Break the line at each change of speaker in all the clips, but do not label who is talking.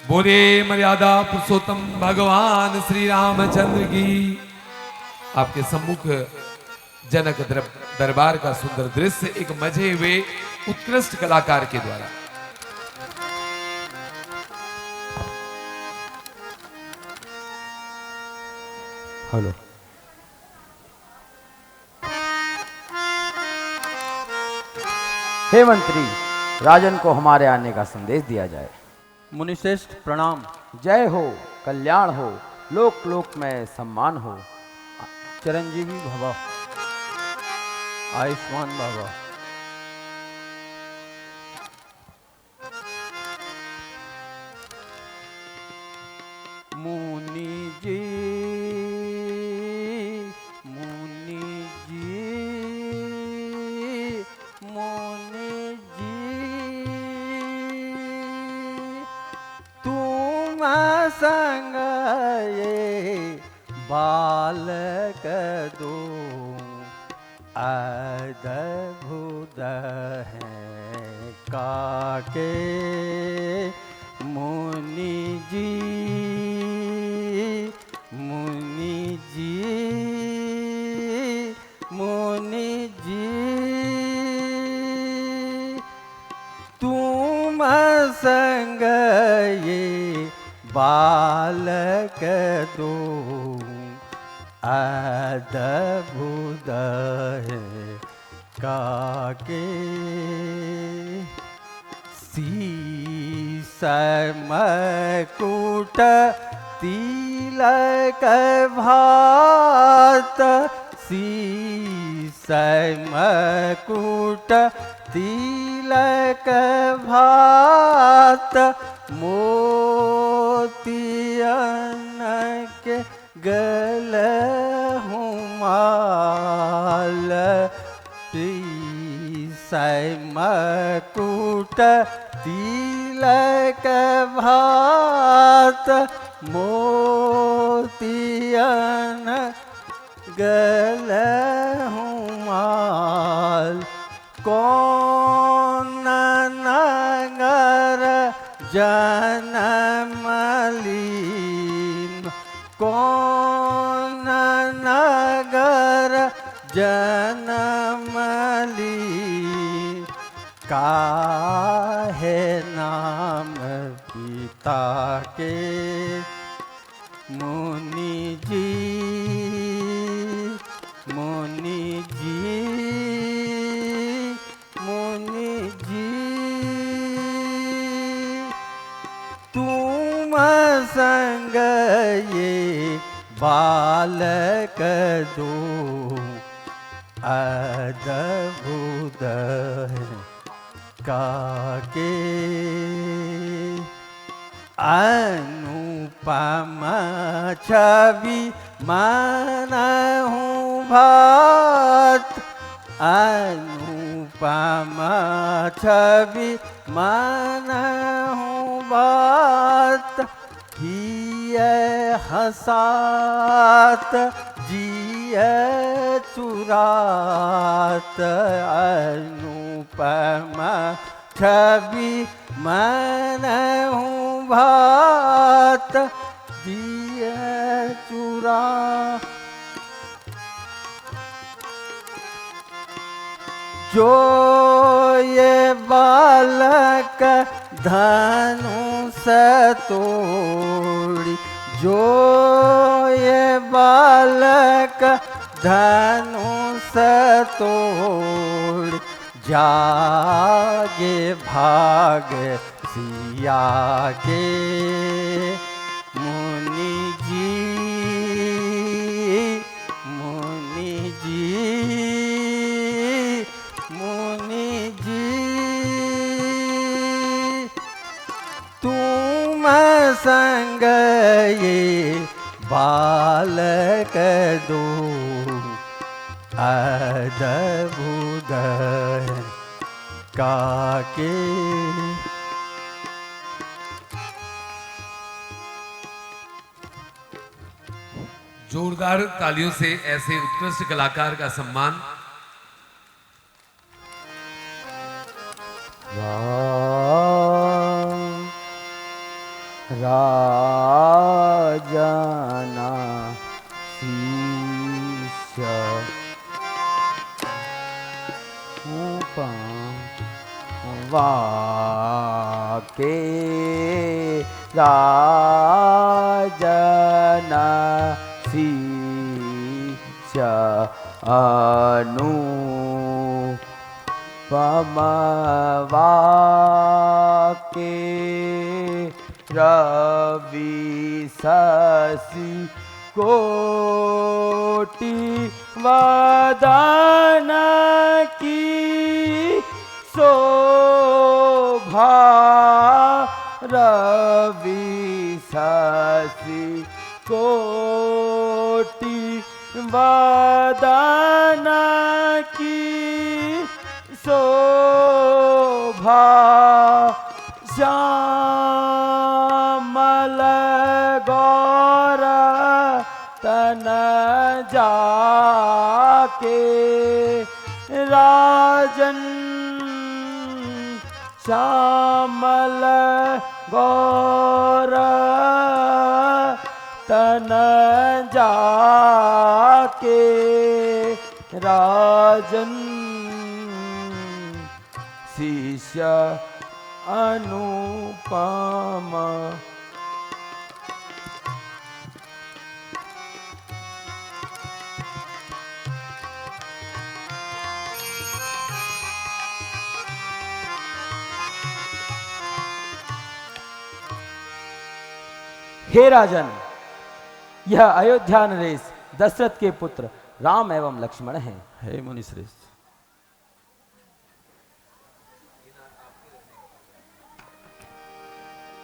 बोले मर्यादा पुरुषोत्तम भगवान श्री रामचंद्र की। आपके सम्मुख जनक दरबार का सुंदर दृश्य एक मजे हुए उत्कृष्ट कलाकार के द्वारा।
हेलो। हे मंत्री, राजन को हमारे आने का संदेश दिया जाए।
मुनिश्रेष्ठ प्रणाम।
जय हो, कल्याण हो, लोक लोक में सम्मान हो।
चिरंजीवी भव, आयुष्मान भव। मुनि जी, मुनि जी, मुनि जी, तुम संग ये बालक दो अद्भुत हैं काके। मुनि जी, मुनि जी, मुनि जी, तुम संग ये बालक दो अद्भुत है काके। शीश मकुट तिलक भात, शीश मकुट तिलक भात, मोतियन के गलहु माल, शीश मकुट तिलक भात, मोतियन गलहु माल। कौन नगर जन्म लीन, कौन नगर जन्म लीन, काहे नाम पिता के। मुनि जी, मुनि जी, मुनि जी, तुम संग ये बालक दो अद्भुत हैं काके। अनुपम छवि मनहु भात, अनुपम छवि मनहु भात, हिय हसात जिय चुरात। अनुपम छवि मनहु भात, जिय चुरा। जो ये बालक धनुष तोड़ी, जो ये बालक धनुष तोड़ी, जागे भाग सिया के। मुनि जी, मुनि जी, मुनि जी, तुम संग ये बालक दो अद्भुत काके।
जोरदार तालियों से ऐसे उत्कृष्ट कलाकार का सम्मान।
राजना शीश वाके राजना शीश अनुपमवाके रवि शशि कोटि वदन की शोभा रवि शशि कोटि वदन की शोभा श्यामल गौर तन जाके राजन श्यामल गौर तन जाके राजन शिष्य अनुपम हे राजन, यह अयोध्या नरेश दशरथ के पुत्र राम एवं लक्ष्मण हैं।
हे मुनिश्रेष्ठ,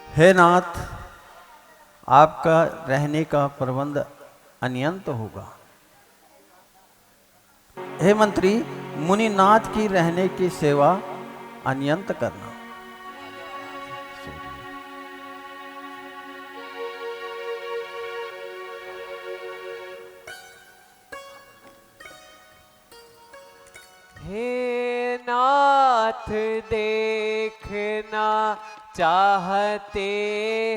हे नाथ, आपका रहने का प्रबंध अनियंत होगा। हे मंत्री, मुनिनाथ की रहने की सेवा अनियंत करना।
हे नाथ देखना चाहते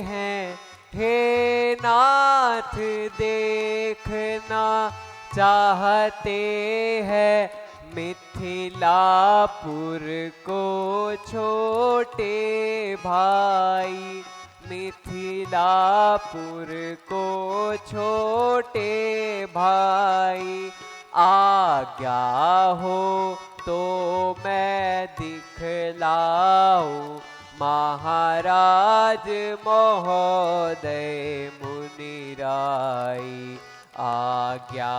हैं, हे नाथ देखना चाहते हैं, मिथिलापुर को छोटे भाई, मिथिलापुर को छोटे भाई। आज्ञा हो तो मैं दिखलाऊं महाराज महोदय मुनिराई। आज्ञा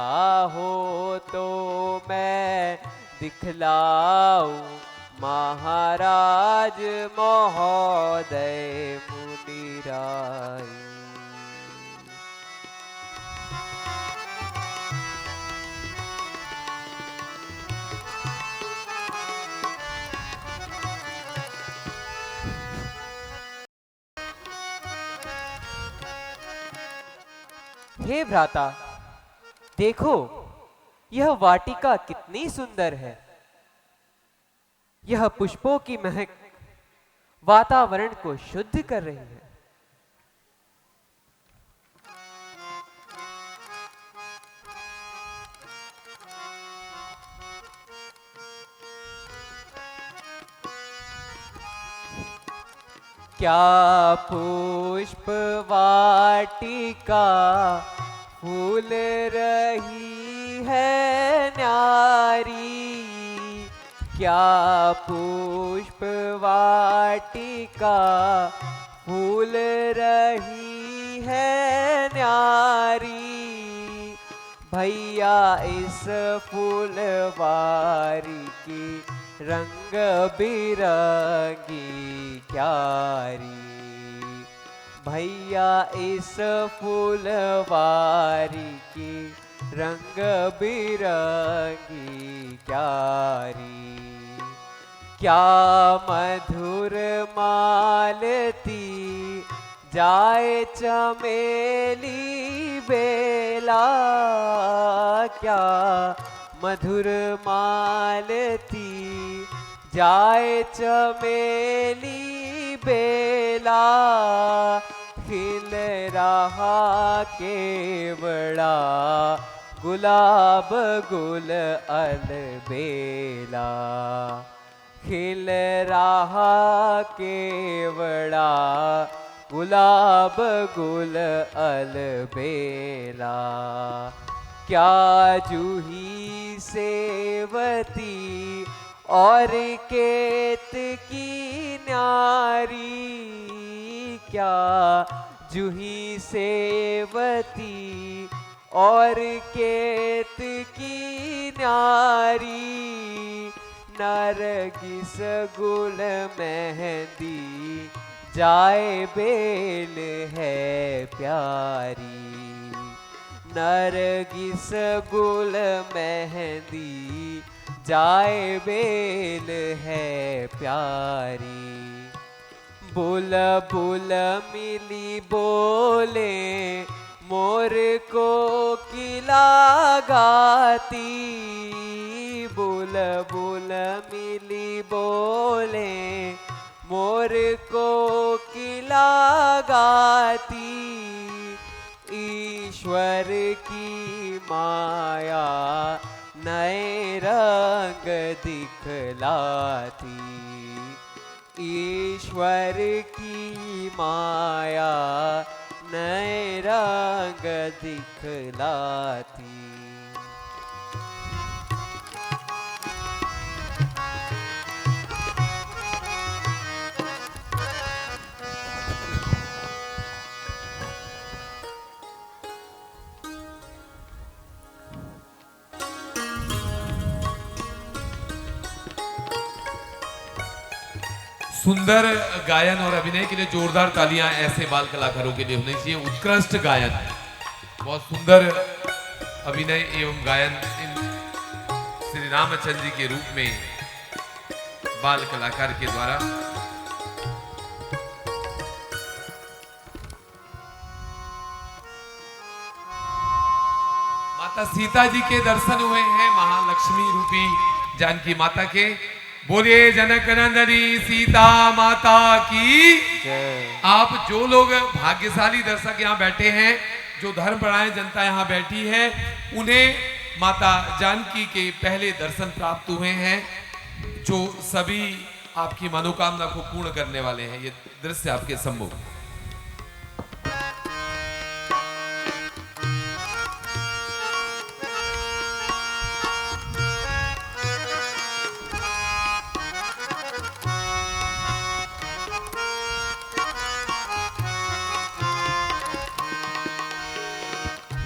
हो तो मैं दिखलाऊं महाराज महोदय मुनिराई। हे भ्राता, देखो यह वाटिका कितनी सुंदर है। यह पुष्पों की महक वातावरण को शुद्ध कर रही है। क्या पुष्प वाटिका फूल रही है न्यारी, क्या पुष्प वाटिका फूल रही है न्यारी। भैया इस फूलवारी की रंग बिरंगी क्यारी, भैया इस फूलवारी की रंग बिरंगी क्यारी। क्या मधुर मालती जाए चमेली बेला, क्या मधुर मालती जाए चमेली बेला। खिल रहा केवड़ा गुलाब गुल अलबेला, खिल रहा केवड़ा गुलाब गुल अलबेला। क्या जूही सेवती और केतकी न्यारी, क्या जूही सेवती और केतकी न्यारी, नरगिस गुल मेहंदी जाए बेल है प्यारी, नरगिस गुल मेहंदी जाए बेल है प्यारी। बुलबुल मिली बोले मोर को किला गाती, बुलबुल मिली बोले मोर को किला गाती, ईश्वर की माया नए रंग दिखलाती, ईश्वर की माया नए रंग दिखलाती।
सुंदर गायन और अभिनय के लिए जोरदार तालियां ऐसे बाल कलाकारों के लिए होनी चाहिए। उत्कृष्ट गायन, बहुत सुंदर अभिनय एवं गायन इन श्री रामचंद्र जी के रूप में बाल कलाकार के द्वारा। माता सीता जी के दर्शन हुए हैं, महालक्ष्मी रूपी जानकी माता के। बोलिए जनक नंदनी सीता माता की
जय।
आप जो लोग भाग्यशाली दर्शक यहाँ बैठे हैं, जो धर्मपरायण जनता यहाँ बैठी है, उन्हें माता जानकी के पहले दर्शन प्राप्त हुए हैं, जो सभी आपकी मनोकामना को पूर्ण करने वाले हैं। ये दृश्य आपके सम्मुख।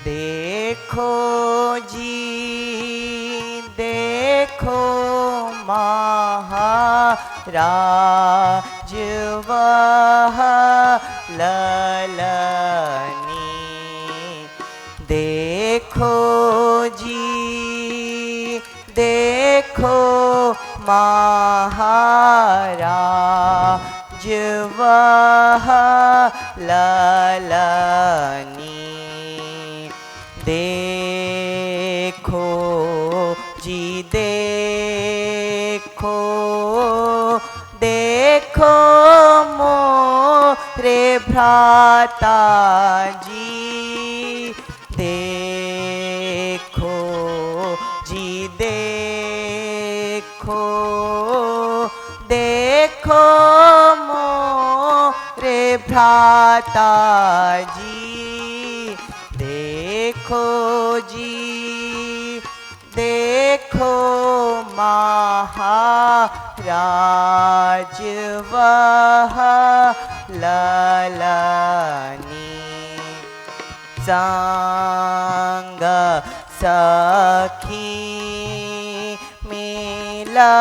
देखो जी देखो महाराज वह ललनी, देखो जी देखो महाराज वह ललनी, देखो जी देखो देखो मोरे भ्राता जी, देखो जी देखो देखो मोरे भ्राता जी, देखो जी देखो महाराज वह ललनी, संग सखी मिला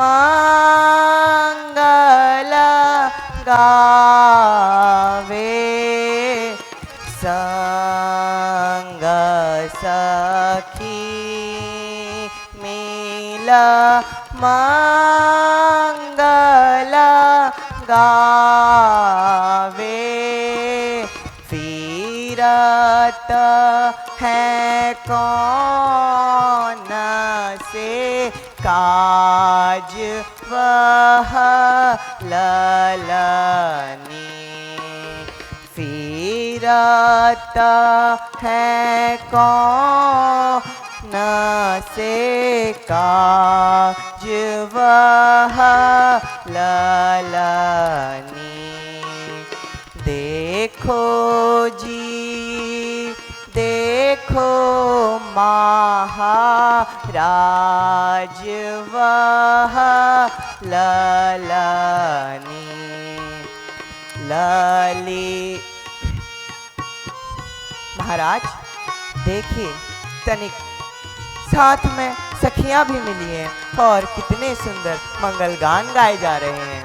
मंगल गावे, संग सखी मिला मंगल गावे, फिरत है कौन से काज वह ललनी, सीरता है कौन से काज वह ललनी। देखो जी देखो महाराज वह ललनी। लली महाराज देखिए तनिक साथ में सखियां भी मिली हैं और कितने सुंदर मंगल गान गाए जा रहे हैं।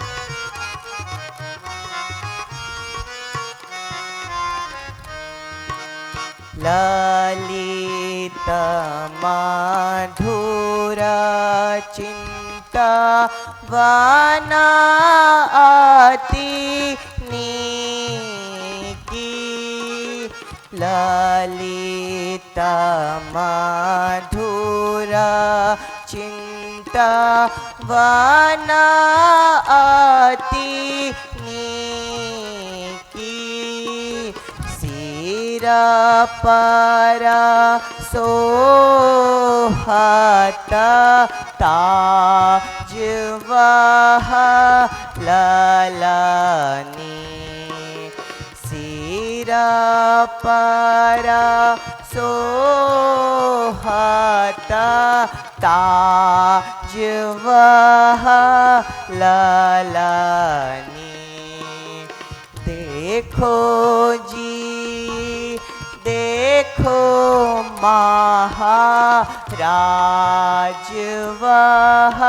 ललित मधुर चिंता वना अति नीकी। ललित मधुर चिंता वना अति नीकी। सिर पर सोहत ताज वह ललनी। सिर पर सोहत ताज वह ललनी। देखो जी देखो महाराज वह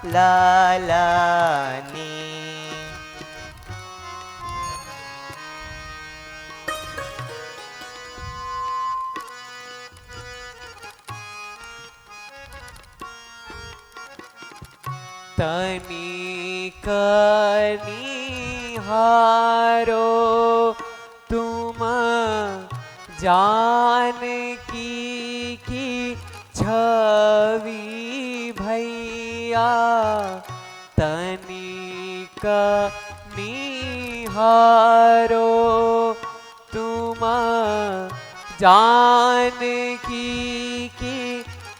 ललनी।
तनिक निहारो तुम जानकी की छवि भैया। तनिक निहारो तुम जानकी की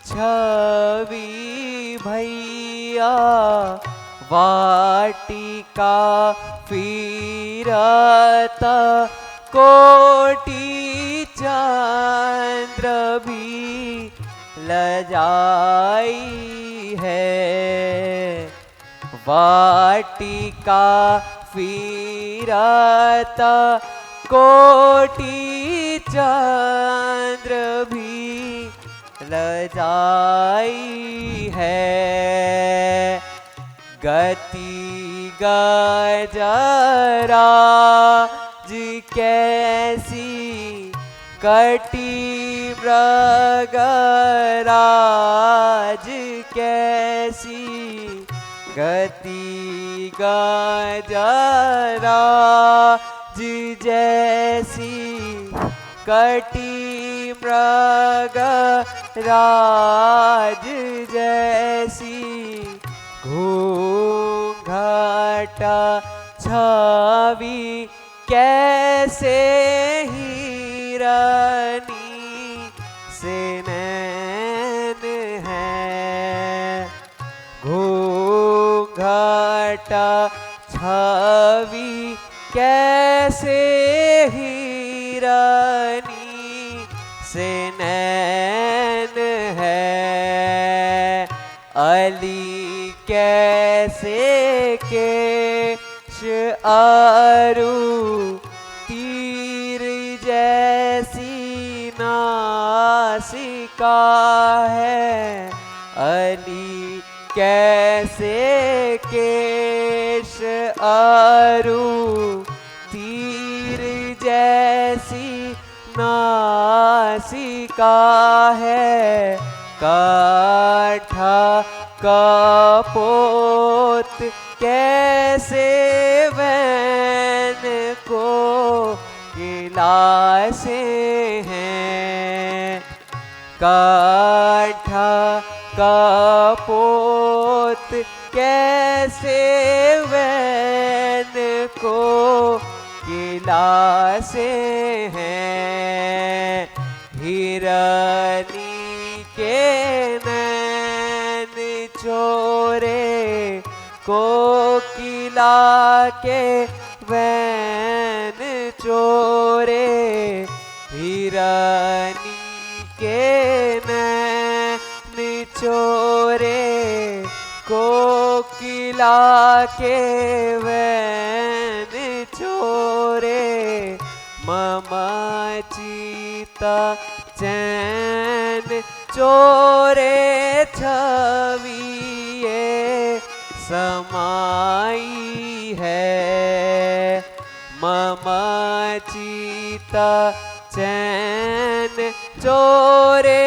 छवि भैया। वाटिका फिरत कोटि चंद्र भी लजाई है। वाटिका फिरत कोटि चंद्र भी लजाई है। गति गजराज कैसी कटी मृगराज कैसी। गति गजराज जैसी कटी मृगराज जैसी। घूंघट छवि कैसे हिरनी से नैन है। घूंघट छवि कैसे हिरनी से नैन है। अली कैसे केश अरु तीर जैसी नासिका है। अली कैसे केश अरु तीर जैसी नासिका है। काठ कपोत कैसे वैन को गिलासे हैं। काठ कपोत कैसे वैन को लाशे हैं, हिरनी के नैन चोरे, कोकिला के वैन चोरे, हिरनी के नैन चोरे, कोकिला के वैन चोरे, ममचिता चैन चोरे, छविए समाई है, ममचिता चैन चोरे,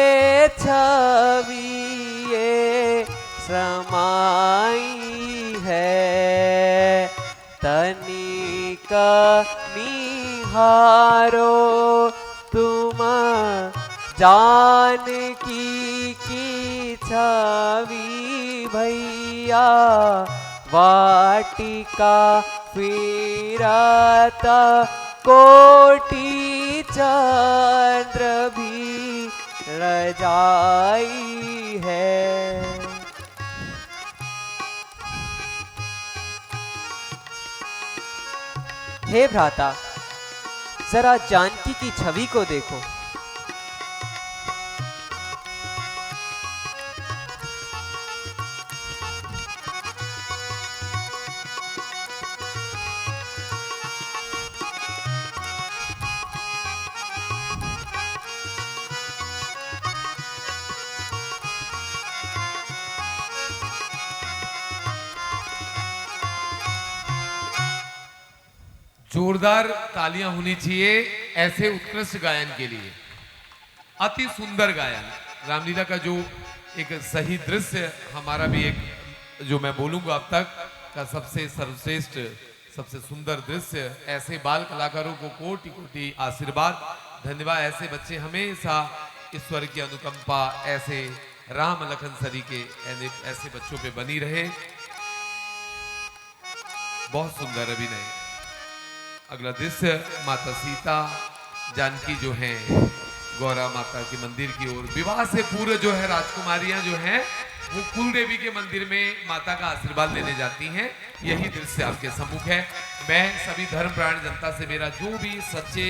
छविए समाई है, तनिक निहारो तुम जानकी की छवि भैया, वाटिका फिरत कोटि चंद्र भी रजाई है। हे भ्राता, जरा जानकी की छवि को देखो।
जोरदार तालियां होनी चाहिए ऐसे उत्कृष्ट गायन के लिए। अति सुंदर गायन, रामलीला का जो एक सही दृश्य, हमारा भी एक जो मैं बोलूंगा अब तक का सबसे सर्वश्रेष्ठ सबसे सुंदर दृश्य। ऐसे बाल कलाकारों को कोटि कोटि आशीर्वाद, धन्यवाद। ऐसे बच्चे हमेशा ईश्वर की अनुकंपा ऐसे राम लखन सरी के ऐसे बच्चों पे बनी रहे। बहुत सुंदर अभिनय। अगला दृश्य, माता सीता जानकी जो हैं गौरा माता के मंदिर की ओर, विवाह से पूर्व जो है राजकुमारियां जो हैं वो कुल देवी के मंदिर में माता का आशीर्वाद लेने जाती हैं। यही दृश्य आपके सम्मुख है। मैं सभी धर्मप्राण जनता से, मेरा जो भी सच्चे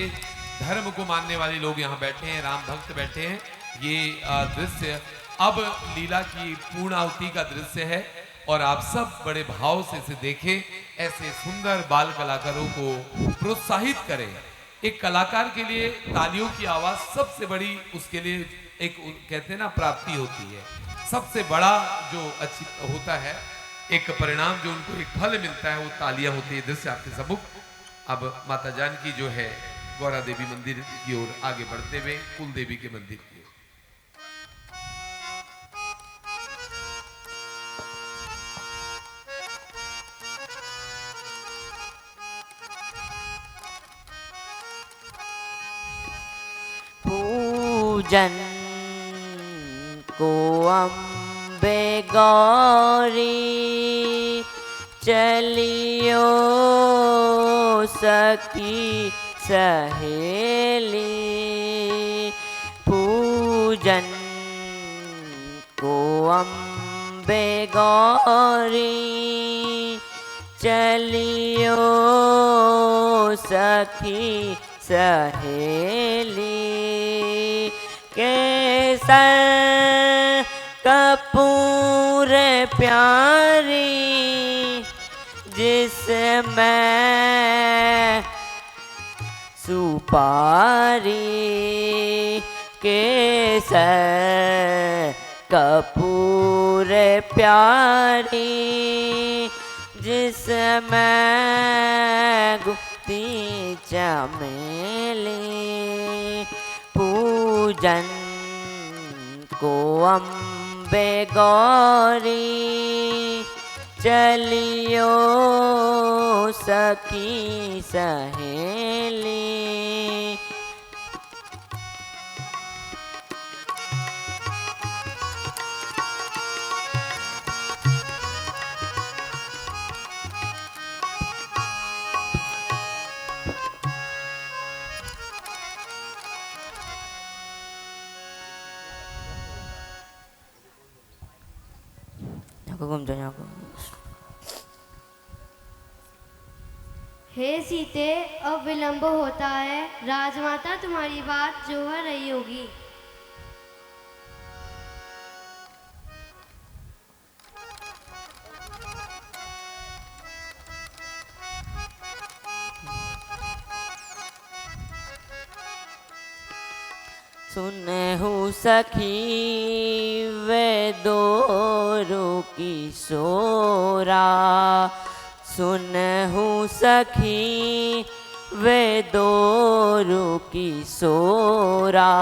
धर्म को मानने वाले लोग यहाँ बैठे हैं, राम भक्त बैठे हैं, ये दृश्य अब लीला की पूर्णाहुति का दृश्य है और आप सब बड़े भाव से इसे देखें। ऐसे सुंदर बाल कलाकारों को प्रोत्साहित करें। एक कलाकार के लिए तालियों की आवाज सबसे बड़ी, उसके लिए एक कहते हैं ना प्राप्ति होती है। सबसे बड़ा जो अच्छी होता है एक परिणाम, जो उनको एक फल मिलता है, वो तालियां होती है। दृश्य आपके सम्मुख। अब माता जानकी जो है गौरा देवी मंदिर की ओर आगे बढ़ते हुए कुल देवी के मंदिर की ओर।
पूजन को अम्बे गौरी, चलियो सखी सहेली। पूजन को अम्बे गौरी, चलियो सखी सहेली। केसर कपूर प्यारी, जिसमें सुपारी। केसर कपूर प्यारी, जिसमें गुप्ती चमेली। पूजन को अम्बे गौरी, चलियो सखी सहेली। को घूम जाओ यहाँ को।
हे सीते, अब विलंब होता है। राजमाता तुम्हारी बात जोह रही होगी।
सुनहु सखी वे दोरो की सोरा, सुनहु सखी वे दोरो की सोरा,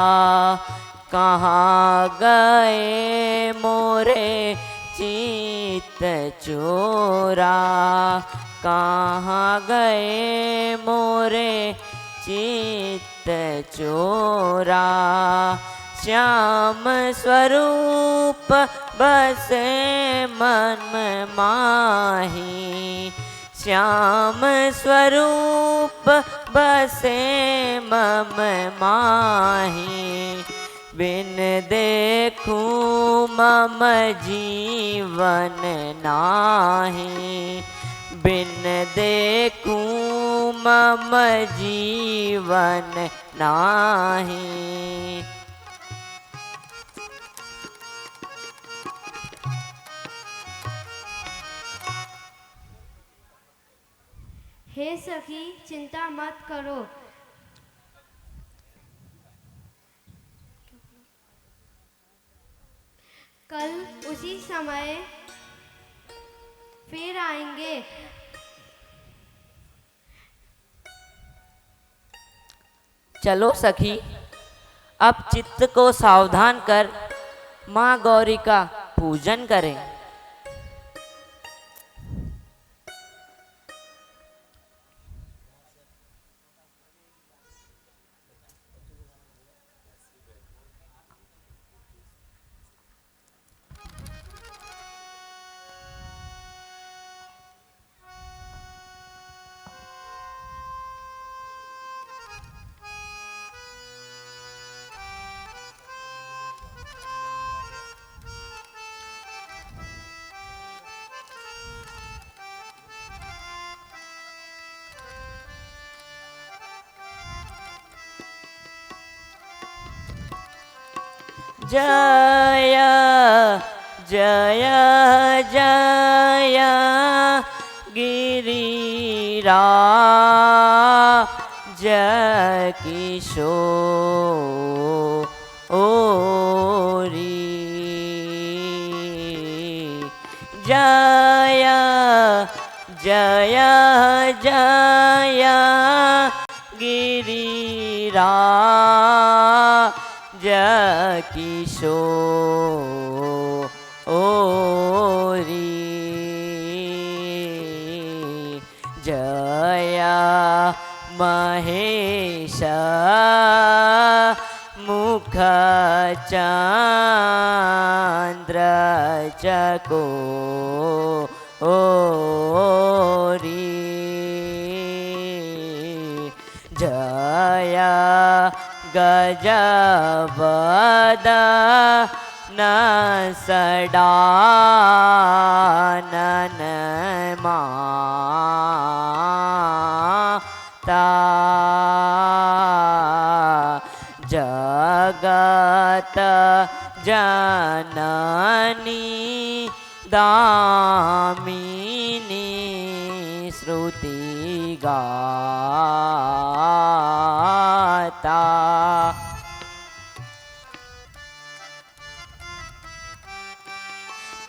कहाँ गए मोरे चित्त चोरा, कहाँ गए मोरे चित्त चोरा, श्याम स्वरूप बसे मन माही, श्याम स्वरूप बसे मम माही, बिन देखूं मम जीवन नाही, बिन देखूं मम जीवन नाही।
हे सखी, चिंता मत करो। कल उसी समय फिर आएंगे।
चलो सखी, अब चित्त को सावधान कर माँ गौरी का पूजन करें। जय जय जय गिरिराज किशोरी, जय जय जय गिरिराज किशोरी, जय महेश मुख चंद्र चकोरी, जय गजबदन सडानन माता, जगत जननी दामिनी श्रुति गाता,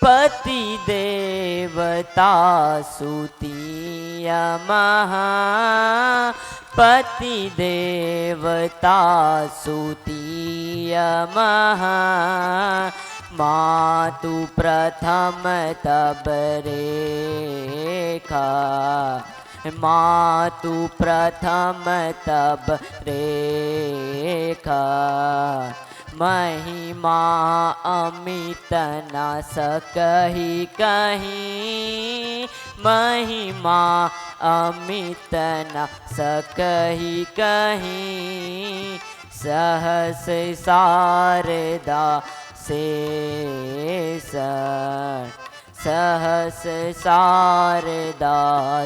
पति देवता सुतीय महा, पति देवता सुतीय महा, मातु प्रथम तब रेखा, मातु प्रथम तब रेखा, महिमा अमित न सकहि कहीं, महिमा अमित न सकहि कहीं, सहस शारदा शेषन, सहस शारदा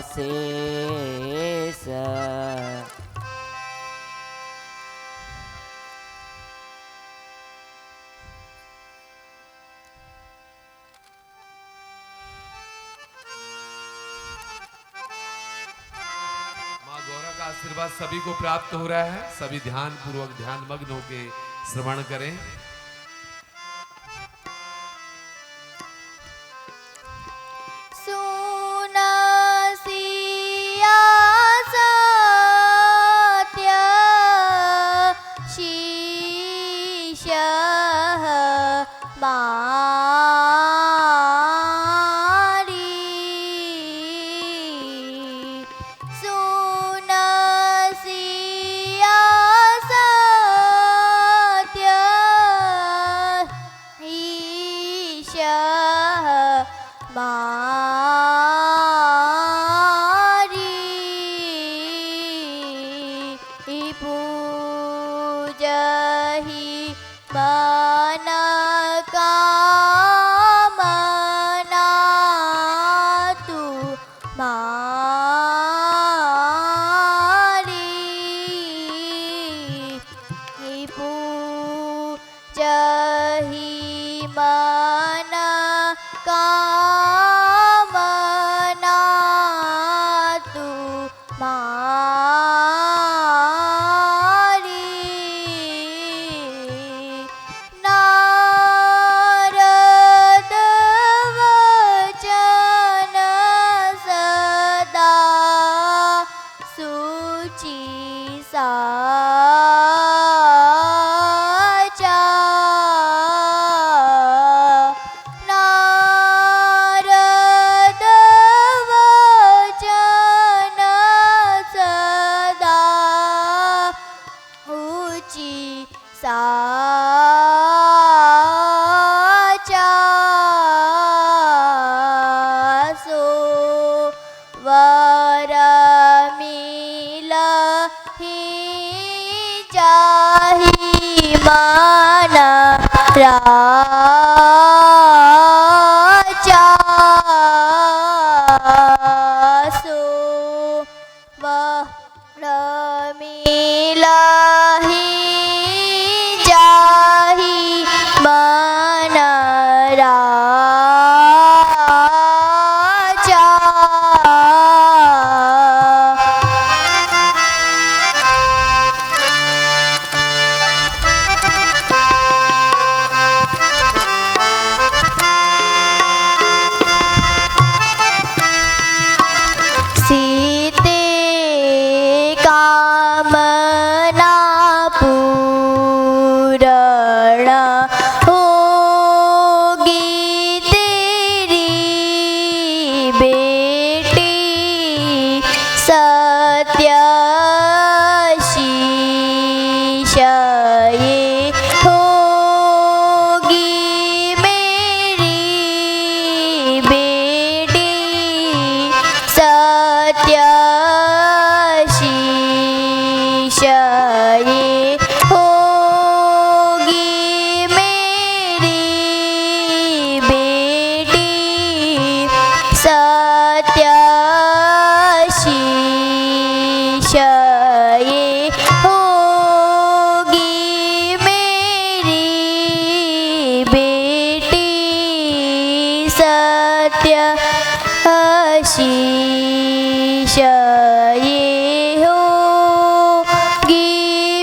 शेष।
माँ गौरा का आशीर्वाद सभी को प्राप्त हो रहा है। सभी ध्यान पूर्वक ध्यान मग्न होके श्रवण करें।
सुनसिया सत्य शीश मारी। सुनसिया सत्य ईश मारी। पूजहि मन कामना तू मारी। पूजहि मन कामना तू मारी। नारद वचन सदा सुचि साचा। नारद वचन सदा ऊची साचा। सो वर मिलहि जाहि मन राजा। सो वर मिलहि जाहि मन राजा। सीते कामना पूरण होगी तेरी बेटी। सत्य शीश ये होगी मेरी बेटी। सत्य शीश ये होगी मेरी बेटी। सत्य शीश ये होगी मेरी बेटी। सत्य शीश ये होगी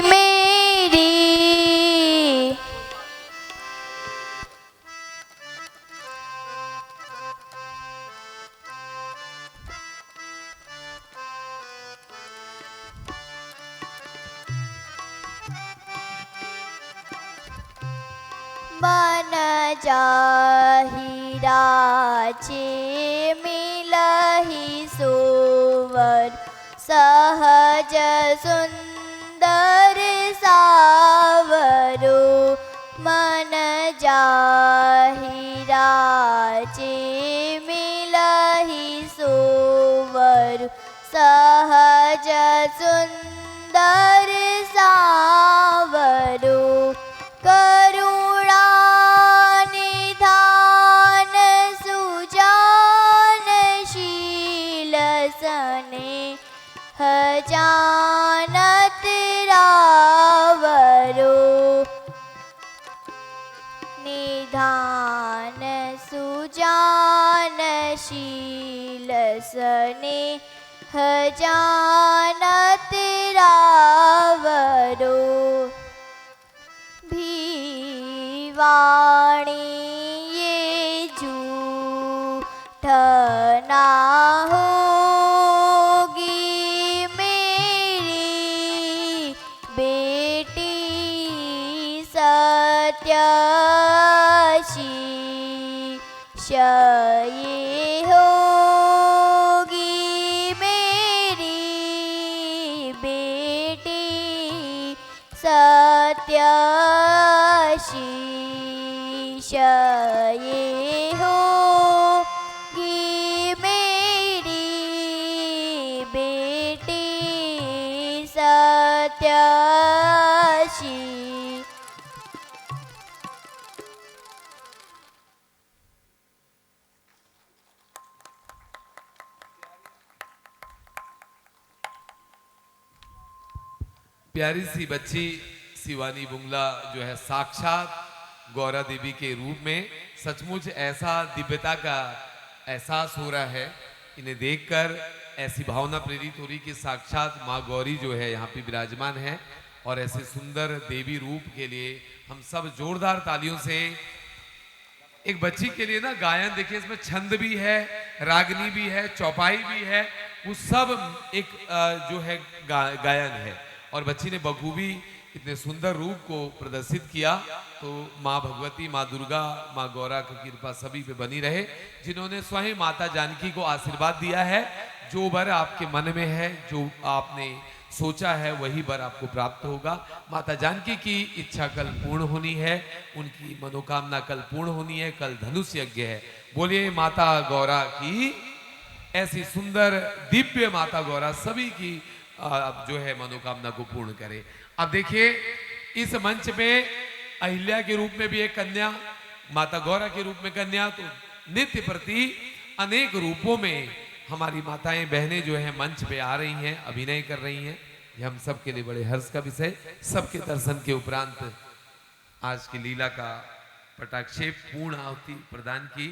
मेरी। मन जाहि राचे मिलहि सोवर। सहज सुंदर सावरो। मन जाहि राचे मिलहि सोवर। सहज सुंदर सावरो। करुणा निधान सुजा स्नेह जानत रावरो भीवाणी ये झूठ ना होगी मेरी बेटी सत्याशी ये होगी मेरी बेटी सत्याशीष ये होगी मेरी बेटी सत्याशी।
प्यारी सी बच्ची शिवानी बुंगला जो है साक्षात गौरा देवी के रूप में, सचमुच ऐसा दिव्यता का एहसास हो रहा है इन्हें देखकर, ऐसी भावना प्रेरित हो रही कि साक्षात माँ गौरी जो है यहाँ पे विराजमान है। और ऐसे सुंदर देवी रूप के लिए हम सब जोरदार तालियों से, एक बच्ची के लिए ना गायन देखिए, इसमें छंद भी है, रागनी भी है, चौपाई भी है, वो सब एक जो है गायन है। और बच्ची ने बखूबी इतने सुंदर रूप को प्रदर्शित किया। तो माँ भगवती, माँ दुर्गा, माँ गौरा की कृपा सभी पे बनी रहे, जिन्होंने स्वयं माता जानकी को आशीर्वाद दिया है। जो वर आपके मन में है, जो आपने सोचा है, वही वर आपको प्राप्त होगा। माता जानकी की इच्छा कल पूर्ण होनी है, उनकी मनोकामना कल पूर्ण होनी है, कल धनुष यज्ञ है। बोलिए माता गौरा की। ऐसी सुंदर दिव्य माता गौरा सभी की जो है मनोकामना को पूर्ण करे। अब देखिए इस मंच पे अहिल्या के रूप में भी एक कन्या, माता गौरा के रूप में कन्या, तो नित्य प्रति अनेक रूपों में हमारी माताएं बहनें जो है मंच पे आ रही हैं, अभिनय कर रही हैं। ये हम सबके लिए बड़े हर्ष का विषय। सबके दर्शन के उपरांत आज की लीला का पटाक्षेप पूर्ण आहुति प्रदान की।